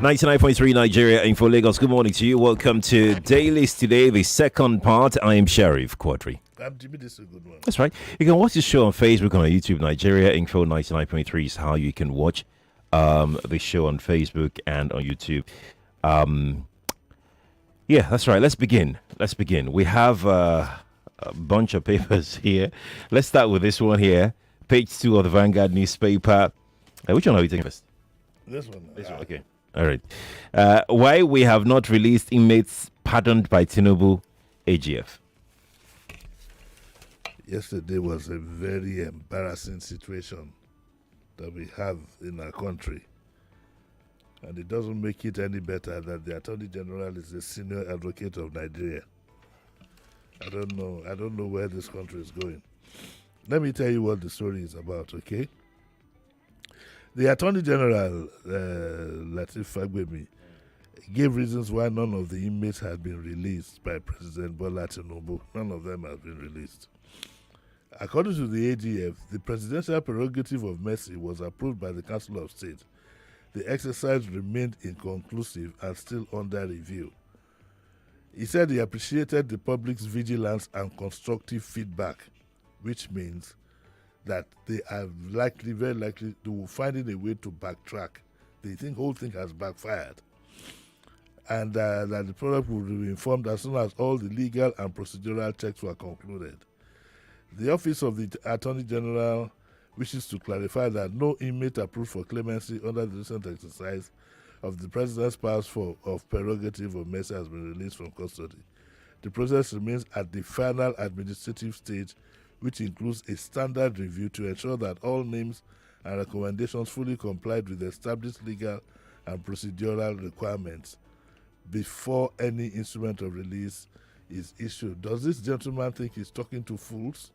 99.3 Nigeria Info Lagos. Good morning to you. Welcome to Dailies today, the second part. I am Sheriff Quadry. I'm Jimi Disu. Good morning. That's right. You can watch the show on Facebook and on YouTube. Nigeria Info 99.3 is how you can watch the show on Facebook and on YouTube. Yeah, that's right. Let's begin. We have a bunch of papers here. Let's start with this one here. Page 2 of the Vanguard newspaper. Which one are we taking first? This one. Okay. All right. Why we have not released inmates pardoned by Tinubu, AGF. Yesterday was a very embarrassing situation that we have in our country. And it doesn't make it any better that the Attorney General is the senior advocate of Nigeria. I don't know where this country is going. Let me tell you what the story is about, okay? The Attorney General, Lateef Fagbemi, gave reasons why none of the inmates had been released by President Bola Tinubu. None of them have been released. According to the AGF, the presidential prerogative of mercy was approved by the Council of State. The exercise remained inconclusive and still under review. He said he appreciated the public's vigilance and constructive feedback, which means that they are very likely to finding a way to backtrack. They think the whole thing has backfired. And that the product will be informed as soon as all the legal and procedural checks were concluded. The Office of the Attorney General wishes to clarify that no inmate approved for clemency under the recent exercise of the President's powers of prerogative of mercy has been released from custody. The process remains at the final administrative stage, which includes a standard review to ensure that all names and recommendations fully complied with established legal and procedural requirements before any instrument of release is issued. Does this gentleman think he's talking to fools?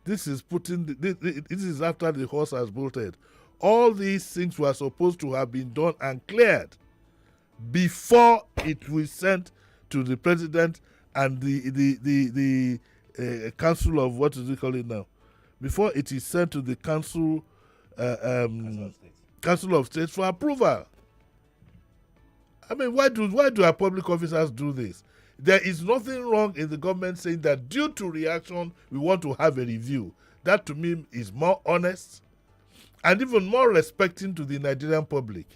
This is this is after the horse has bolted. All these things were supposed to have been done and cleared before it was sent to the president and the council of, what is it called now? Before it is sent to the council of State for approval. I mean, why do our public officers do this? There is nothing wrong in the government saying that due to reaction, we want to have a review. That to me is more honest and even more respecting to the Nigerian public.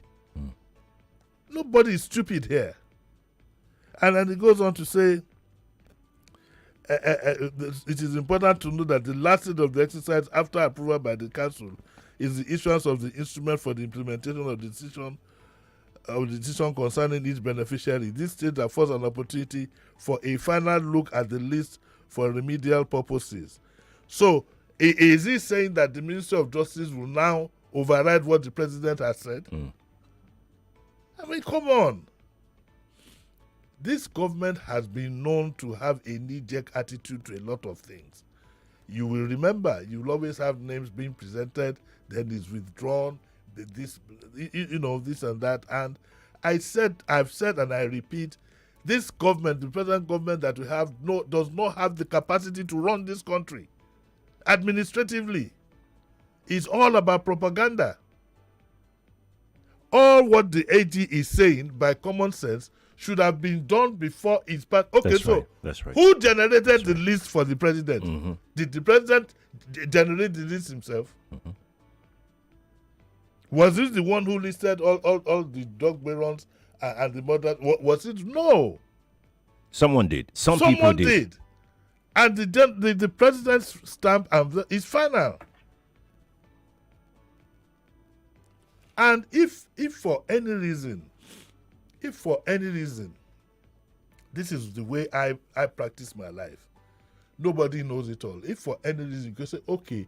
Nobody is stupid here. And then it goes on to say, it is important to note that the last stage of the exercise after approval by the council is the issuance of the instrument for the implementation of the decision concerning each beneficiary. This stage affords an opportunity for a final look at the list for remedial purposes. So, is he saying that the Ministry of Justice will now override what the president has said? I mean, come on. This government has been known to have a knee-jerk attitude to a lot of things. You will remember, you will always have names being presented, then it's withdrawn, this and that. And I've said and I repeat, this government, the present government that we have, does not have the capacity to run this country administratively. It's all about propaganda. All what the AG is saying by common sense should have been done before it's passed. Okay, That's right. Who generated the list for the president? Did the president generate the list himself? Was this the one who listed all the dog barons and the murder? Was it? No. Someone did. Someone did. And the president's stamp is final. And if for any reason, this is the way I practice my life, nobody knows it all. If for any reason you can say, okay,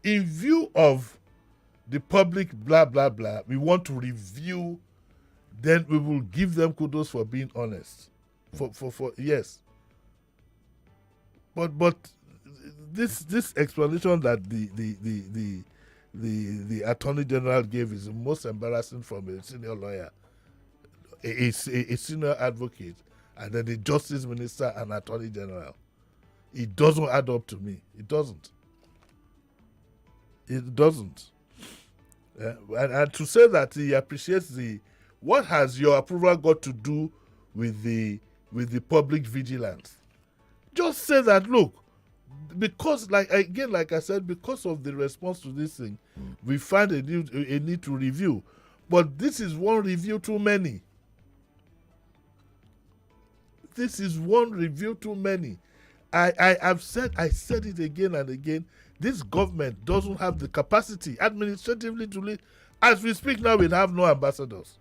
in view of the public blah blah blah, we want to review, then we will give them kudos for being honest. For yes. But this explanation that the Attorney General gave is the most embarrassing from a senior lawyer, a senior advocate, and then the Justice Minister and Attorney General. It doesn't add up to me. It doesn't. And to say that he appreciates the what has your approval got to do with the public vigilance? Just say that, look, because like I said, because of the response to this thing, we find a need to review. But this is one review too many. This is one review too many. I said it again and again. This government doesn't have the capacity administratively to lead. As we speak now, we have no ambassadors.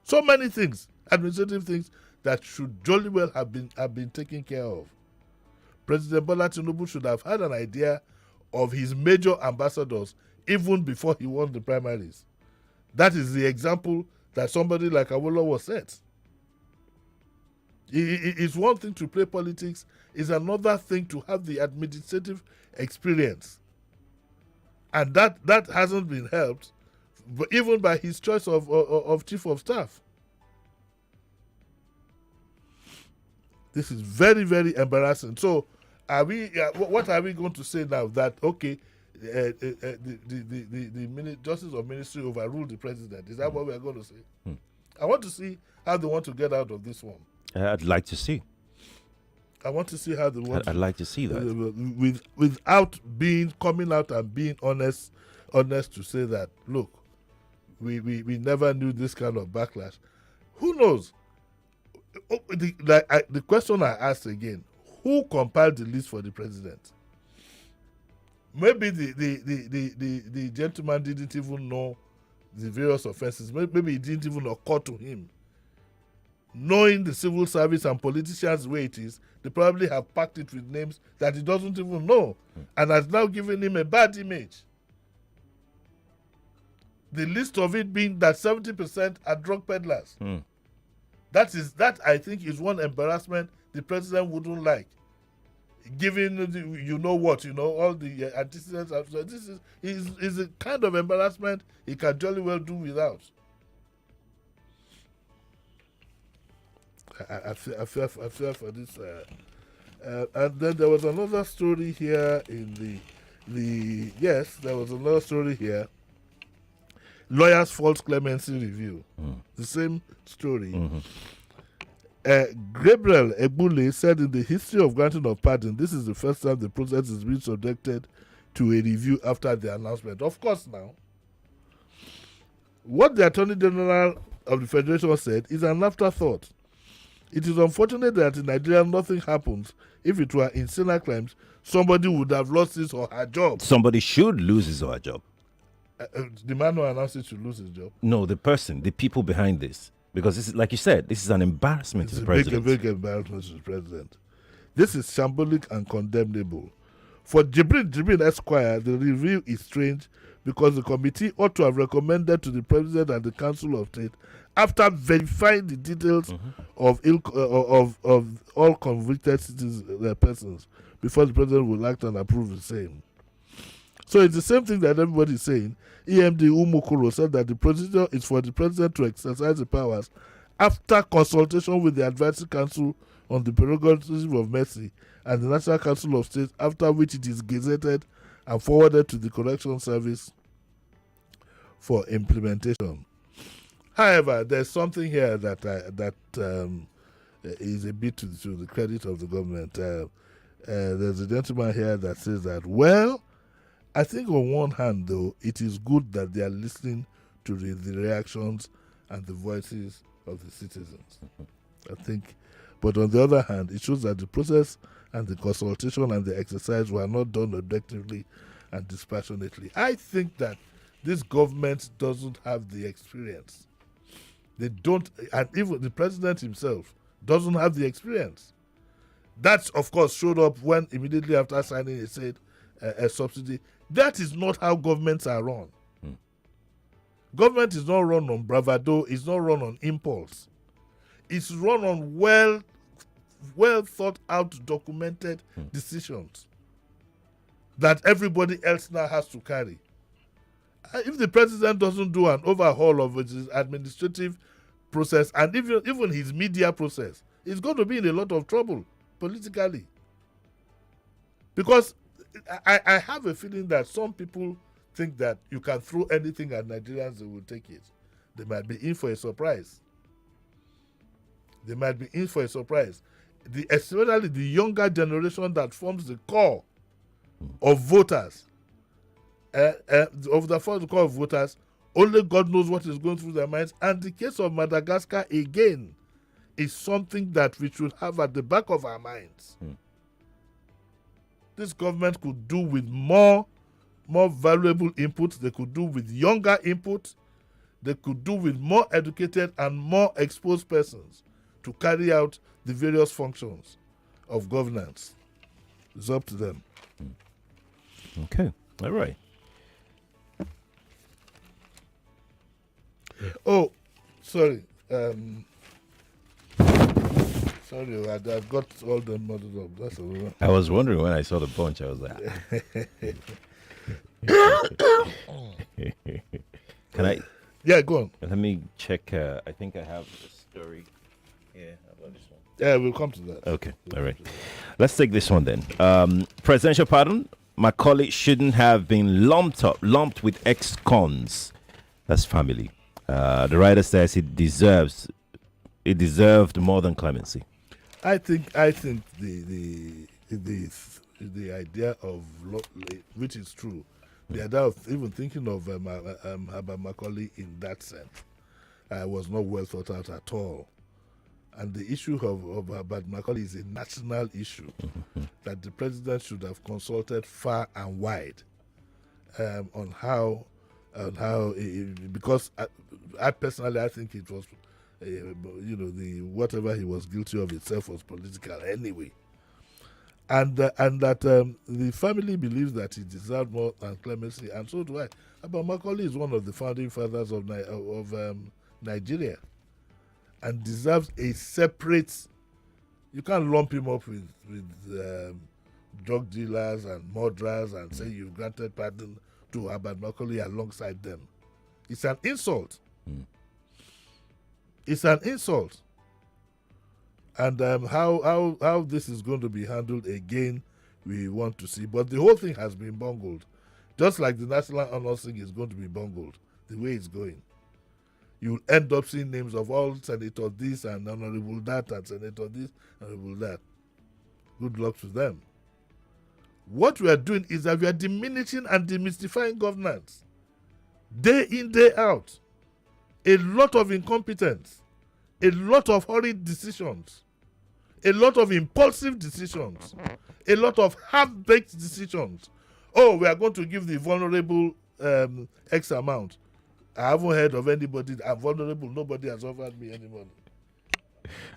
So many things, administrative things that should jolly well have been taken care of. President Bola Tinubu should have had an idea of his major ambassadors even before he won the primaries. That is the example that somebody like Abiola was set. It's one thing to play politics, it's another thing to have the administrative experience. And that hasn't been helped, but even by his choice of chief of staff. This is very, very embarrassing. So, what are we going to say now? That, okay, the Justice of Ministry overruled the president. Is that what we are going to say? I want to see how they want to get out of this one. I'd like to see. I want to see how they want. I'd like to see that without coming out and being honest to say that, look, we never knew this kind of backlash. Who knows? The question I asked again: who compiled the list for the president? Maybe the gentleman didn't even know the various offenses. Maybe it didn't even occur to him. Knowing the civil service and politicians the way it is, they probably have packed it with names that he doesn't even know, and has now given him a bad image. The list of it being that 70% are drug peddlers. That I think is one embarrassment the president wouldn't like. Given all the antecedents. This is a kind of embarrassment he can jolly well do without. I fear for this. And then there was another story here in there was another story here. Lawyers' false clemency review. The same story. Gabriel Egbule said in the history of granting of pardon, this is the first time the process is being subjected to a review after the announcement. Of course, now, what the Attorney General of the Federation said is an afterthought. It is unfortunate that in Nigeria nothing happens. If it were insane crimes, somebody would have lost his or her job. Somebody should lose his or her job. The man who announced it should lose his job. No, the people behind this. Because this is, like you said, this is an embarrassment to the president. It's a big embarrassment to the president. This is shambolic and condemnable. For Jibrin Esquire, the review is strange because the committee ought to have recommended to the president and the Council of State, after verifying the details of all convicted persons, before the president will act and approve the same. So it's the same thing that everybody is saying. EMD Umukuro said that the procedure is for the president to exercise the powers after consultation with the Advisory Council on the Prerogative of Mercy and the National Council of State, after which it is gazetted and forwarded to the Correction Service for implementation. However, there's something here that is a bit to the credit of the government. There's a gentleman here that says that, well, I think on one hand, though, it is good that they are listening to the reactions and the voices of the citizens. I think, but on the other hand, it shows that the process and the consultation and the exercise were not done objectively and dispassionately. I think that this government doesn't have the experience. They don't, and even the president himself doesn't have the experience. That, of course, showed up when immediately after signing he said a subsidy. That is not how governments are run. Government is not run on bravado. It's not run on impulse. It's run on well thought out, documented decisions that everybody else now has to carry. If the president doesn't do an overhaul of his administrative process and even his media process, he's going to be in a lot of trouble politically. Because I have a feeling that some people think that you can throw anything at Nigerians, they will take it. They might be in for a surprise. Especially the younger generation that forms the core of voters. Of the core of voters, only God knows what is going through their minds. And the case of Madagascar, again, is something that we should have at the back of our minds. This government could do with more valuable input. They could do with younger input. They could do with more educated and more exposed persons to carry out the various functions of governance. It's up to them. Okay. All right. Oh, sorry. Sorry, I got all them muddled up. That's all. I was wondering when I saw the bunch, I was like, can I? Yeah, go on. Let me check. I think I have the story here about this one. Yeah, we'll come to that. Okay, all right. Let's take this one then. Presidential pardon. Macaulay shouldn't have been lumped with ex-cons. That's family. The writer says it deserved more than clemency. I think the idea of which is true, the idea of even thinking of Herbert Macaulay in that sense was not well thought out at all. And the issue of Herbert Macaulay is a national issue that the president should have consulted far and wide on how because I personally I think it was the whatever he was guilty of itself was political anyway, and that the family believes that he deserved more than clemency, and so do I. But Macaulay is one of the founding fathers of Nigeria, and deserves a separate. You can't lump him up with drug dealers and murderers and say you've granted pardon to Herbert Macaulay alongside them. It's an insult. It's an insult. And how this is going to be handled again, we want to see. But the whole thing has been bungled. Just like the National Honor thing is going to be bungled, the way it's going. You'll end up seeing names of all Senator this and Honorable that and Senator this, Honorable that. Good luck to them. What we are doing is that we are diminishing and demystifying governance. Day in, day out. A lot of incompetence. A lot of hurried decisions. A lot of impulsive decisions. A lot of half-baked decisions. Oh, we are going to give the vulnerable X amount. I haven't heard of anybody. I'm vulnerable. Nobody has offered me any money.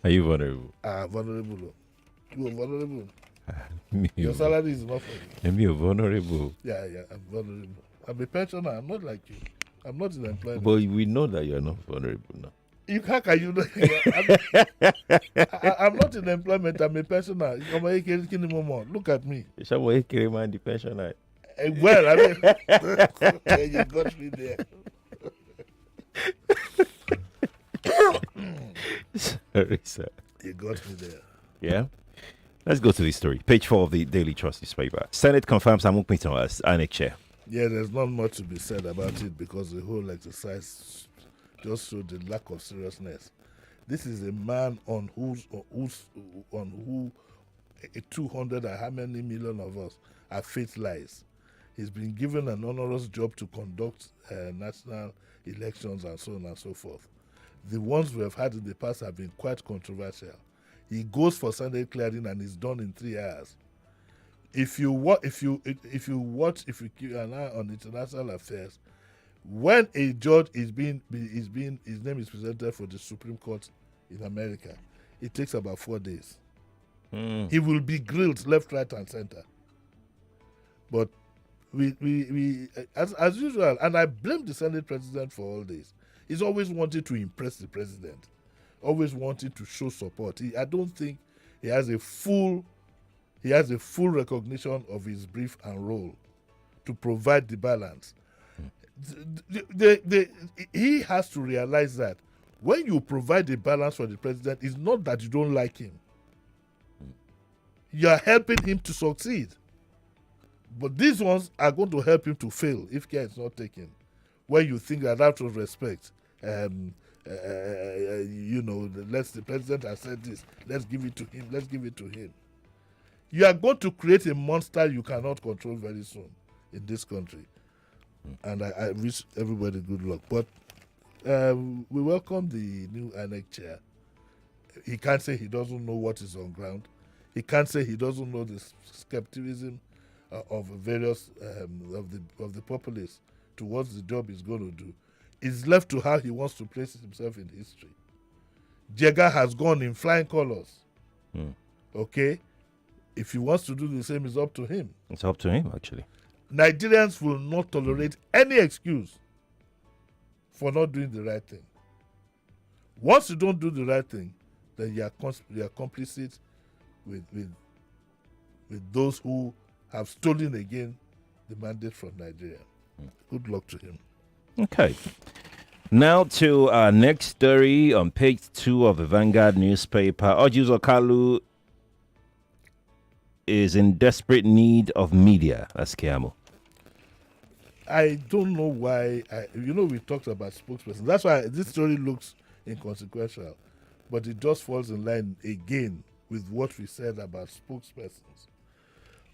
Are you vulnerable? Vulnerable. You are vulnerable. Your salary is enough for you. You're vulnerable. Yeah, I'm vulnerable. I'm a pensioner. I'm not like you. I'm not in employment. But we know that you're not vulnerable now. How can you know? I'm not in employment. I'm a pensioner. Look at me. The pensioner. Well, I mean, you got me there. Sorry, sir. You got me there. Yeah. Let's go to this story. Page 4 of the Daily Trust newspaper. Senate confirms Amukmito as INEC chair. Yeah, there's not much to be said about it because the whole exercise just showed the lack of seriousness. This is a man on who 200 and how many million of us our faith lies. He's been given an onerous job to conduct national elections and so on and so forth. The ones we have had in the past have been quite controversial. He goes for Senate clearing and is done in 3 hours. If you keep an eye on international affairs, when a judge his name is presented for the Supreme Court in America, it takes about 4 days. He will be grilled left, right, and center. But we as usual, and I blame the Senate president for all this. He's always wanted to impress the president, always wanted to show support. I don't think he has a full recognition of his brief and role to provide the balance. He has to realize that when you provide a balance for the president, it's not that you don't like him. You are helping him to succeed. But these ones are going to help him to fail if care is not taken. When you think that out of respect, the president has said this, let's give it to him. You are going to create a monster you cannot control very soon in this country. And I wish everybody good luck. But we welcome the new INEC chair. He can't say he doesn't know what is on ground. He can't say he doesn't know the skepticism of various of the populace towards the job he's going to do. It's left to how he wants to place himself in history. Jega has gone in flying colors. Okay? If he wants to do the same, it's up to him. It's up to him, actually. Nigerians will not tolerate any excuse for not doing the right thing. Once you don't do the right thing, then you are complicit with those who have stolen again the mandate from Nigeria. Good luck to him. Okay. Now to our next story on page 2 of the Vanguard newspaper. Ojus Okalu is in desperate need of media. That's Kiamo. I don't know why. We talked about spokesperson. That's why this story looks inconsequential, but it just falls in line again with what we said about spokespersons.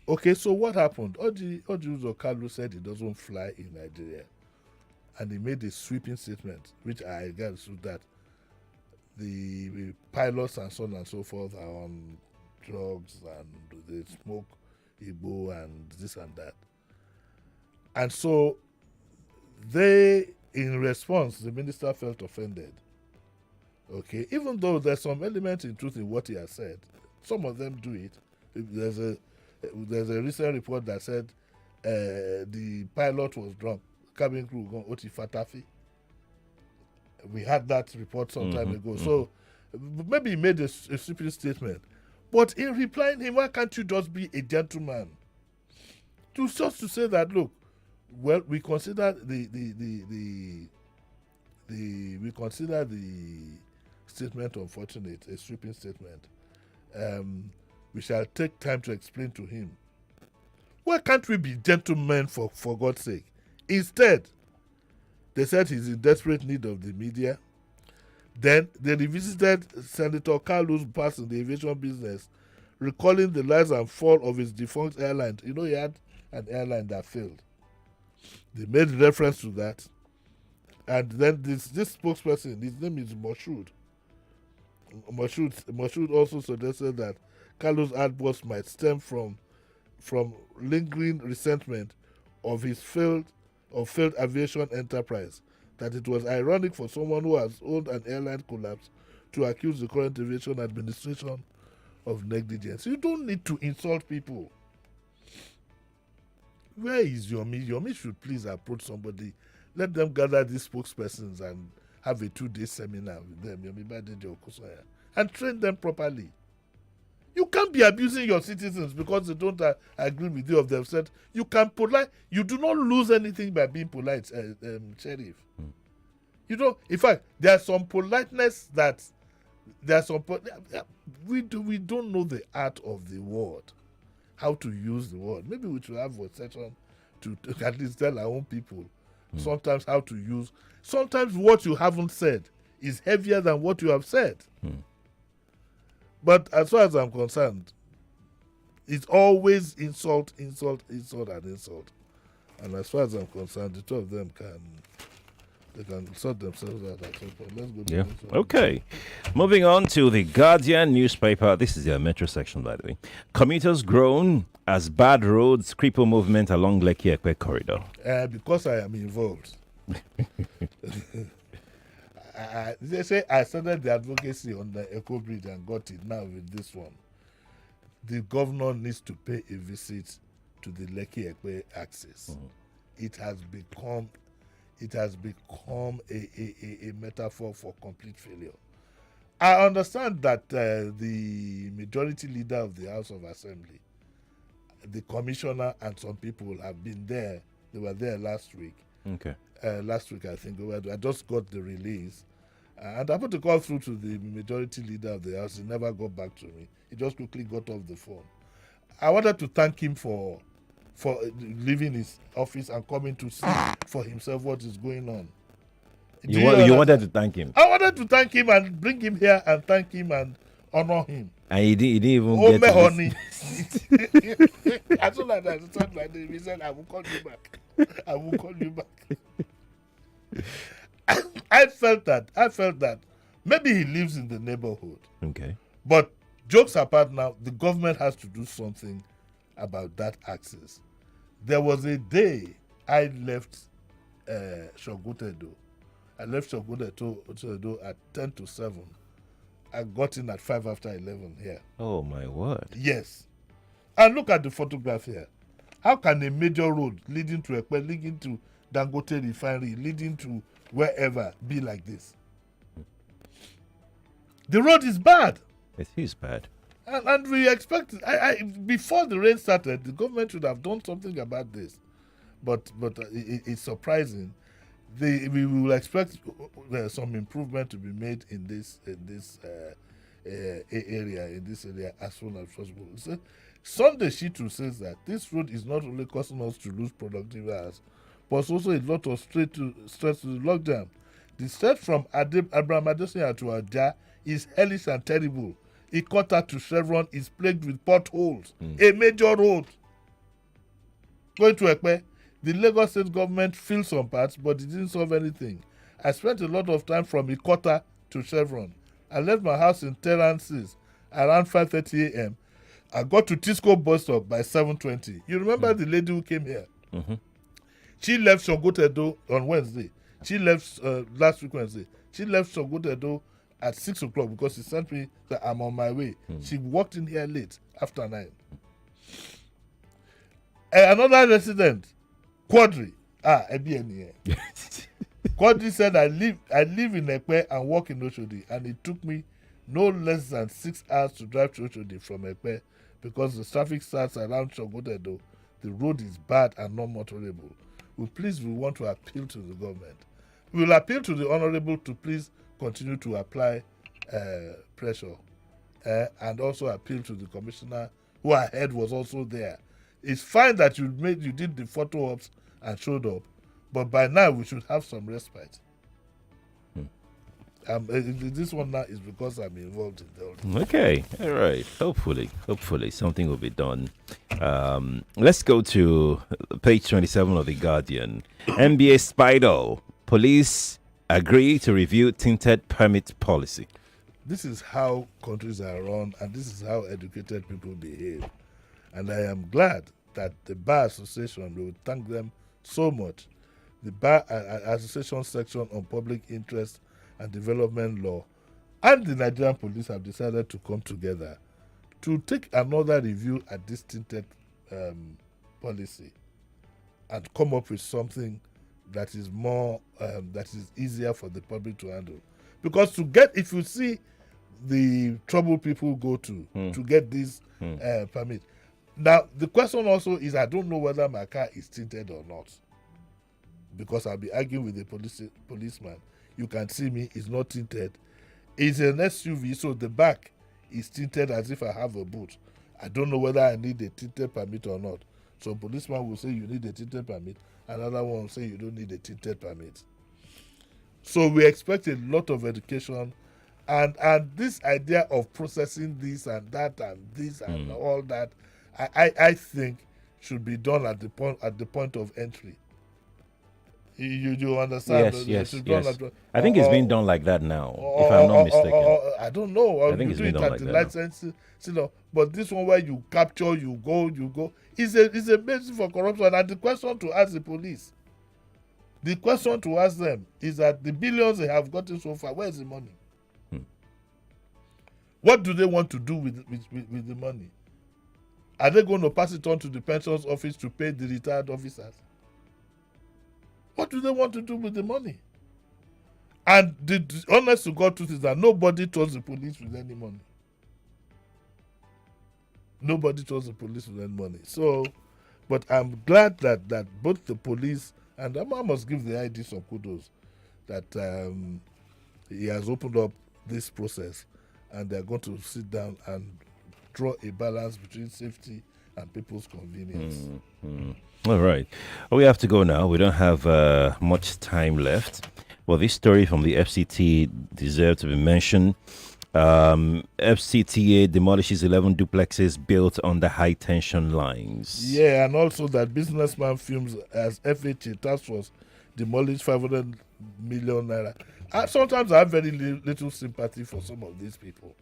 Okay, so what happened? Ojus Okalu said he doesn't fly in Nigeria, and he made a sweeping statement, which I guess that the pilots and so on and so forth are on drugs and they smoke Igbo and this and that. And so in response, the minister felt offended. Okay, even though there's some element in truth in what he has said, some of them do it. There's a recent report that said the pilot was drunk, cabin crew gone oti fatafi. We had that report some time ago. So maybe he made a stupid statement. But in replying him, why can't you just be a gentleman? Just to say that, look, well, we consider the statement unfortunate, a sweeping statement. We shall take time to explain to him. Why can't we be gentlemen for God's sake? Instead, they said he's in desperate need of the media. Then they revisited Senator Kalu's past in the aviation business, recalling the rise and fall of his defunct airline. You know, he had an airline that failed. They made reference to that. And then this spokesperson, his name is Moshood. Moshood also suggested that Kalu's outburst might stem from lingering resentment of his failed aviation enterprise, that it was ironic for someone who has owned an airline collapse to accuse the current aviation administration of negligence. You don't need to insult people. Where is Yomi? Yomi should please approach somebody. Let them gather these spokespersons and have a 2-day seminar with them, Yomi Badejo Okusanya, and train them properly. You can't be abusing your citizens because they don't agree with you of themselves. You can polite. You do not lose anything by being polite, Sheriff. You know, in fact, there's some politeness that we don't know the art of the word, how to use the word. Maybe we should have a session to at least tell our own people sometimes how to use. Sometimes what you haven't said is heavier than what you have said. But as far as I'm concerned, it's always insult, and insult. And as far as I'm concerned, the two of them can sort themselves out at some point. Let's go to this one. Okay. Moving on to the Guardian newspaper. This is their metro section, by the way. Commuters groan as bad roads cripple movement along Lekki-Ekpe corridor. Because I am involved. They say I started the advocacy on the Echo Bridge and got it now with this one. The governor needs to pay a visit to the Lekki-Ekpe axis. It has become a metaphor for complete failure. I understand that the majority leader of the House of Assembly, the commissioner, and some people have been there. They were there last week. Okay. Last week, I think. I just got the release. And I put a call through to the majority leader of the House. He never got back to me. He just quickly got off the phone. I wanted to thank him for leaving his office and coming to see for himself what is going on. You wanted to thank him. I wanted to thank him and bring him here and thank him and honor him. And he didn't even Oh, get my to honey. As soon as I started my name, he said, I will call you back. I will call you back. I felt that maybe he lives in the neighborhood. Okay. But jokes apart now, the government has to do something about that access. There was a day I left Shogutedo. I left Shogutedo at 10 to 7. I got in at 5 after 11 here. Oh, my word. Yes. And look at the photograph here. How can a major road leading to Ekpe, leading to Dangote Refinery, leading to wherever be like this? The road is bad. It is bad. And we expect, before the rain started, the government should have done something about this. But it's surprising. We will expect some improvement to be made in this area as soon as possible. So, Sunday Shitu says that this road is not only causing us to lose productive hours, but also a lot of stress to the lockdown. The stretch from Abraham Adesanya to Aja is hellish and terrible. Ikota to Chevron is plagued with potholes. A major road. Going to Ekpe, the Lagos state government filled some parts, but it didn't solve anything. I spent a lot of time from Ikota to Chevron. I left my house in Terrances around 5:30 a.m. I got to Tisco bus stop by 7:20. You remember the lady who came here? Mm-hmm. She left Shogotedo on Wednesday. She left last week Wednesday. She left Shogotedo at 6 o'clock because she sent me that I'm on my way. She walked in here late after 9. Another resident, Quadry. Abiani. Quadry said, I live in Ekpe and work in Oshodi, and it took me no less than 6 hours to drive to Oshodi from Ekpe because the traffic starts around Shogotedo. The road is bad and not motorable. We want to appeal to the government. We will appeal to the honorable to please continue to apply pressure and also appeal to the commissioner who I heard was also there. It's fine that you did the photo ops and showed up, but by now we should have some respite. This one now is because I'm involved in the whole. Okay, all right. Hopefully something will be done. Let's go to page 27 of The Guardian. NBA Spido. Police agree to review tinted permit policy. This is how countries are run, and this is how educated people behave. And I am glad that the Bar Association, we will thank them so much, the Bar Association section on public interest and development law and the Nigerian police have decided to come together to take another review at this tinted policy and come up with something that is more that is easier for the public to handle. Because if you see the trouble people go to get this permit. Now the question also is, I don't know whether my car is tinted or not, because I'll be arguing with the policeman. You can see me, it's not tinted. It's an SUV, so the back is tinted as if I have a boot. I don't know whether I need a tinted permit or not. So policeman will say you need a tinted permit. Another one will say you don't need a tinted permit. So we expect a lot of education, and this idea of processing this and that and this and all that, I think should be done at the point of entry. You understand? Yes. I think it's being done like that now, if I'm not mistaken. I don't know. I think it's been done like that license, but this one where you capture, you go, is a basis for corruption. And the question to ask the police, the question to ask them is that the billions they have gotten so far, where's the money? What do they want to do with the money? Are they going to pass it on to the pensions office to pay the retired officers? What do they want to do with the money? And the honest to God truth is that nobody trusts the police with any money. Nobody trusts the police with any money. So, but I'm glad that both the police, and I must give the ID some kudos, that he has opened up this process, and they're going to sit down and draw a balance between safety and people's convenience. All right. We have to go now. We don't have much time left. Well, this story from the FCT deserves to be mentioned. FCTA demolishes 11 duplexes built on the high tension lines. Yeah, and also that businessman films as FHA task force demolished 500 million naira. Sometimes I have very little sympathy for some of these people.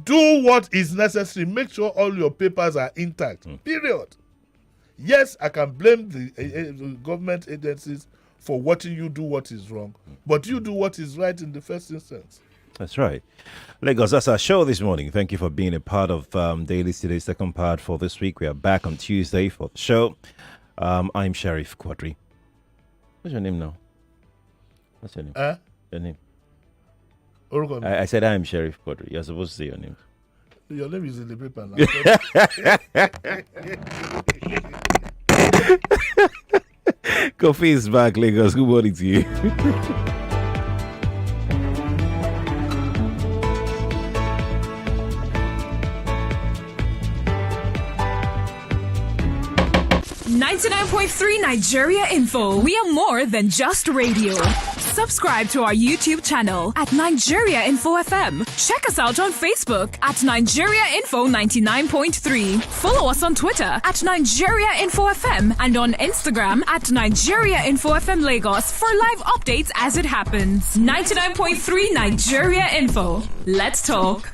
Do what is necessary. Make sure all your papers are intact. Period. Yes, I can blame the government agencies for watching you do what is wrong, but you do what is right in the first instance. That's right. Lagos, that's our show this morning. Thank you for being a part of Dailies today's second part for this week. We are back on Tuesday for the show. I'm Sheriff Quadry. What's your name now? What's your name? Your name? I said I'm Sheriff Quadry. You're supposed to say your name. Your name is in the paper now. Coffee is back, Lagos. Good morning to you. 99.3 Nigeria Info. We are more than just radio. Subscribe to our YouTube channel at Nigeria Info FM. Check us out on Facebook at Nigeria Info 99.3. Follow us on Twitter at Nigeria Info FM and on Instagram at Nigeria Info FM Lagos for live updates as it happens. 99.3 Nigeria Info. Let's talk.